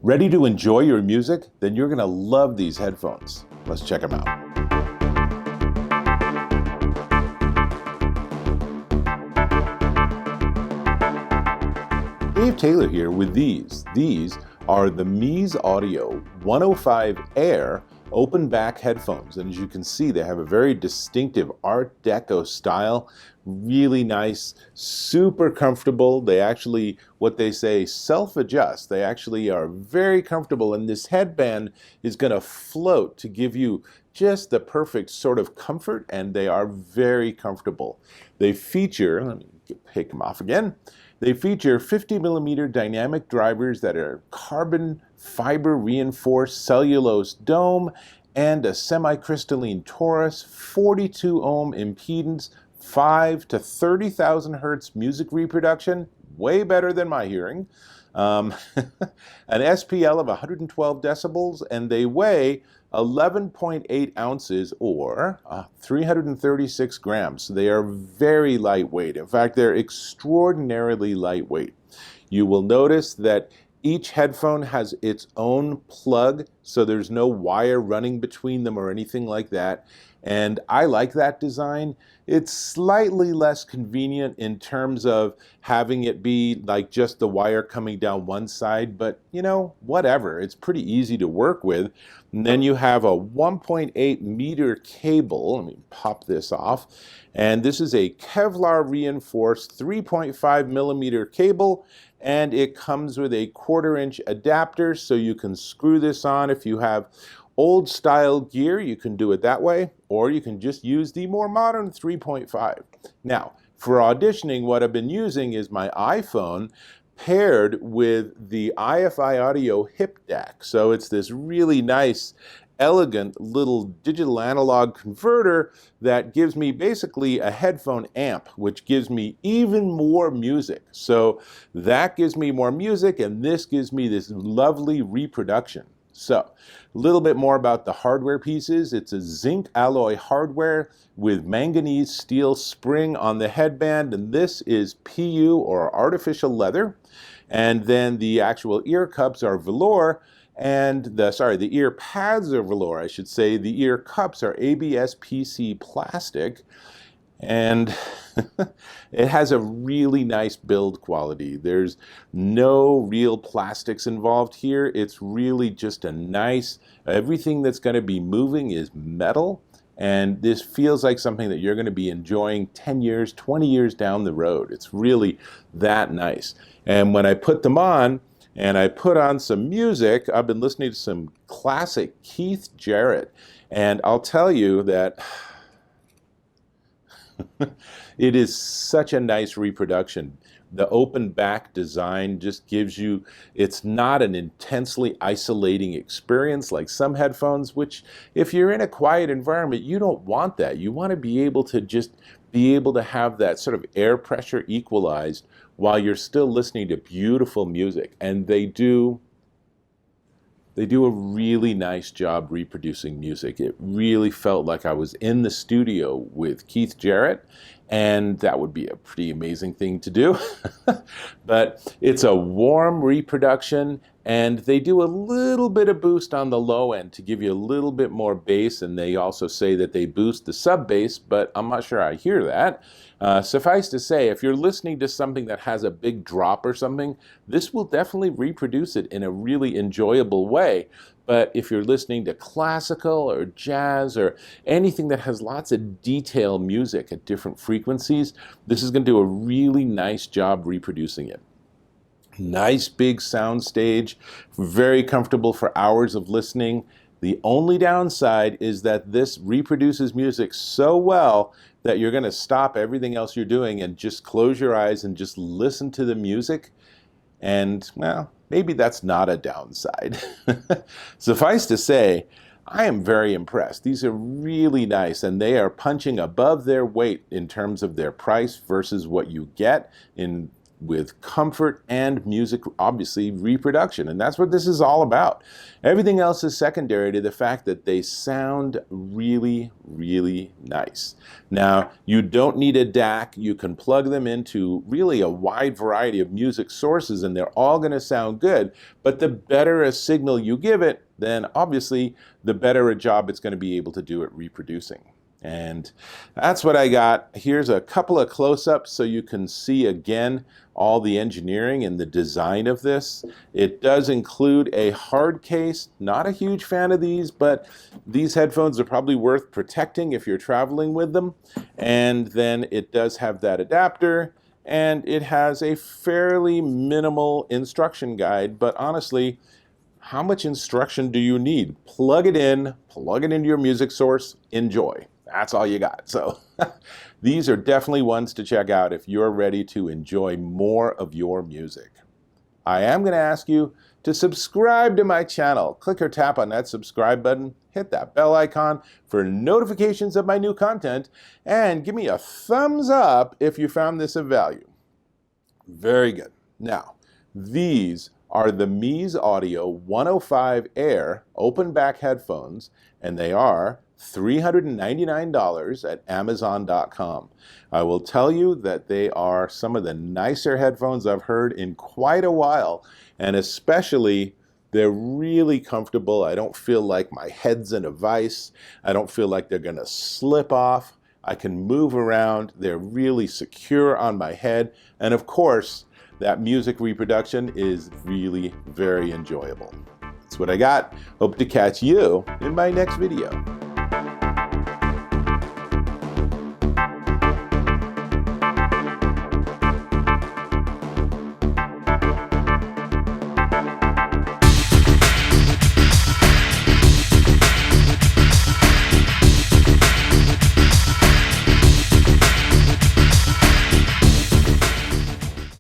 Ready to enjoy your music? Then you're going to love these headphones. Let's check them out. Dave Taylor here with these. These are the Meze Audio 105 Air open back headphones. And as you can see, they have a very distinctive Art Deco style. Really nice, super comfortable. They actually, what they say, self-adjust. They actually are very comfortable, and this headband is going to float to give you just the perfect sort of comfort, and they are very comfortable. They feature, let me take them off again. They feature 50mm dynamic drivers that are carbon fiber reinforced cellulose dome and a semi-crystalline torus, 42 ohm impedance, 5 to 30,000 hertz music reproduction, way better than my hearing, an SPL of 112 decibels, and they weigh 11.8 ounces or 336 grams. They are very lightweight. In fact, they're extraordinarily lightweight. You will notice that each headphone has its own plug, so there's no wire running between them or anything like that. And I like that design. It's slightly less convenient in terms of having it be like just the wire coming down one side, but you know, whatever. It's pretty easy to work with. And then you have a 1.8 meter cable. Let me pop this off. And this is a Kevlar reinforced 3.5mm cable, and it comes with a 1/4-inch adapter, so you can screw this on if you have old style gear. You can do it that way, or you can just use the more modern 3.5. Now, for auditioning, what I've been using is my iPhone paired with the iFi Audio hip DAC. So it's this really nice, elegant little digital analog converter that gives me basically a headphone amp, which gives me even more music. So that gives me more music, and this gives me this lovely reproduction. So, a little bit more about the hardware pieces. It's a zinc alloy hardware with manganese steel spring on the headband, and this is PU or artificial leather. And then the actual ear cups are velour, and the ear pads are velour, I should say. The ear cups are ABS PC plastic. And it has a really nice build quality. There's no real plastics involved here. It's really just a nice, everything that's going to be moving is metal. And this feels like something that you're going to be enjoying 10 years, 20 years down the road. It's really that nice. And when I put them on, and I put on some music, I've been listening to some classic Keith Jarrett. And I'll tell you that it is such a nice reproduction. The open back design just gives you, it's not an intensely isolating experience like some headphones, which if you're in a quiet environment, you don't want that. You want to be able to just be able to have that sort of air pressure equalized while you're still listening to beautiful music. And they do a really nice job reproducing music. It really felt like I was in the studio with Keith Jarrett, and that would be a pretty amazing thing to do. But it's a warm reproduction, and they do a little bit of boost on the low end to give you a little bit more bass, and they also say that they boost the sub bass, but I'm not sure I hear that. Suffice to say, if you're listening to something that has a big drop or something, this will definitely reproduce it in a really enjoyable way. But if you're listening to classical or jazz or anything that has lots of detail music at different frequencies, this is going to do a really nice job reproducing it. Nice big sound stage, very comfortable for hours of listening. The only downside is that this reproduces music so well that you're going to stop everything else you're doing and just close your eyes and just listen to the music. And, well, maybe that's not a downside. Suffice to say, I am very impressed. These are really nice, and they are punching above their weight in terms of their price versus what you get in with comfort and music, obviously reproduction. And that's what this is all about. Everything else is secondary to the fact that they sound really, really nice. Now, you don't need a DAC. You can plug them into really a wide variety of music sources and they're all going to sound good. But the better a signal you give it, then obviously the better a job it's going to be able to do at reproducing. And that's what I got. Here's a couple of close-ups so you can see again all the engineering and the design of this. It does include a hard case. Not a huge fan of these, but these headphones are probably worth protecting if you're traveling with them. And then it does have that adapter, and it has a fairly minimal instruction guide, but honestly, how much instruction do you need? Plug it into your music source, enjoy. That's all you got. So these are definitely ones to check out if you're ready to enjoy more of your music. I am going to ask you to subscribe to my channel. Click or tap on that subscribe button, hit that bell icon for notifications of my new content, and give me a thumbs up if you found this of value. Very good. Now, these are the Meze Audio 105 Air open back headphones, and they are $399 at Amazon.com. I will tell you that they are some of the nicer headphones I've heard in quite a while, and especially they're really comfortable. I don't feel like my head's in a vise. I don't feel like they're going to slip off. I can move around. They're really secure on my head, and of course, that music reproduction is really very enjoyable. That's what I got. Hope to catch you in my next video.